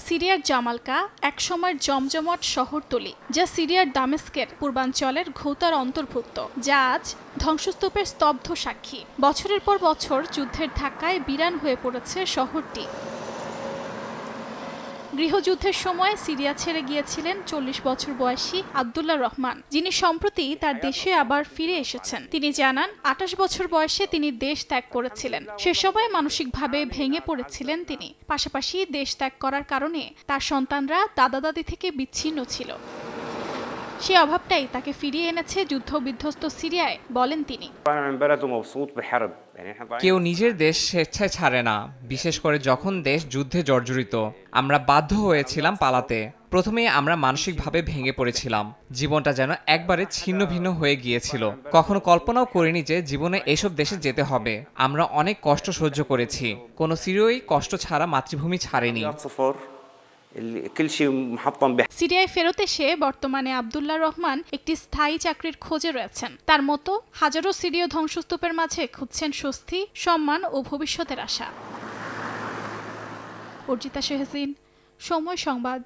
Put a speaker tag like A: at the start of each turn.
A: সিরিয়ার জামালকা একসময়ের জমজমাট শহরতলি, যা সিরিয়ার দামেস্কের পূর্বাঞ্চলের ঘৌতার অন্তর্ভুক্ত, যা আজ ধ্বংসস্তূপের স্তব্ধ সাক্ষী। বছরের পর বছর যুদ্ধের ধাক্কায় বিরান হয়ে পড়েছে শহরটি। গৃহযুদ্ধের সময় সিরিয়া ছেড়ে গিয়েছিলেন 40 বছর বয়সী আব্দুল্লাহ রহমান, যিনি সম্প্রতি তার দেশে আবার ফিরে এসেছেন। তিনি জানান, 28 বছর বয়সে তিনি দেশ ত্যাগ করেছিলেন। সে সময় মানসিকভাবে ভেঙে পড়েছিলেন তিনি। পাশাপাশি দেশ ত্যাগ করার কারণে তার সন্তানরা দাদা দাদি থেকে বিচ্ছিন্ন ছিল। সে অভাবটাই তাকে ফিরিয়ে এনেছে যুদ্ধবিধ্বস্ত সিরিয়ায়, বলেন তিনি।
B: কেউ নিজের দেশ স্বেচ্ছায় ছাড়ে না, বিশেষ করে যখন দেশ যুদ্ধে জর্জরিত। আমরা বাধ্য হয়েছিলাম পালাতে। প্রথমে আমরা মানসিকভাবে ভেঙে পড়েছিলাম। জীবনটা যেন একবারে ছিন্ন ভিন্ন হয়ে গিয়েছিল। কখনো কল্পনাও করিনি যে জীবনে এসব দেশে যেতে হবে। আমরা অনেক কষ্ট সহ্য করেছি। কোনো সিরিয়ই কষ্ট ছাড়া মাতৃভূমি ছাড়েনি।
A: সিরিয়ায় ফেরত এসে বর্তমানে আব্দুল্লাহ রহমান একটি স্থায়ী চাকরির খোঁজে রয়েছেন। তার মতো হাজারো সিরীয় ধ্বংসস্তূপের মাঝে খুঁজছেন স্বস্তি, সম্মান ও ভবিষ্যতের আশা। অর্জিতা শেহজিন, সময় সংবাদ।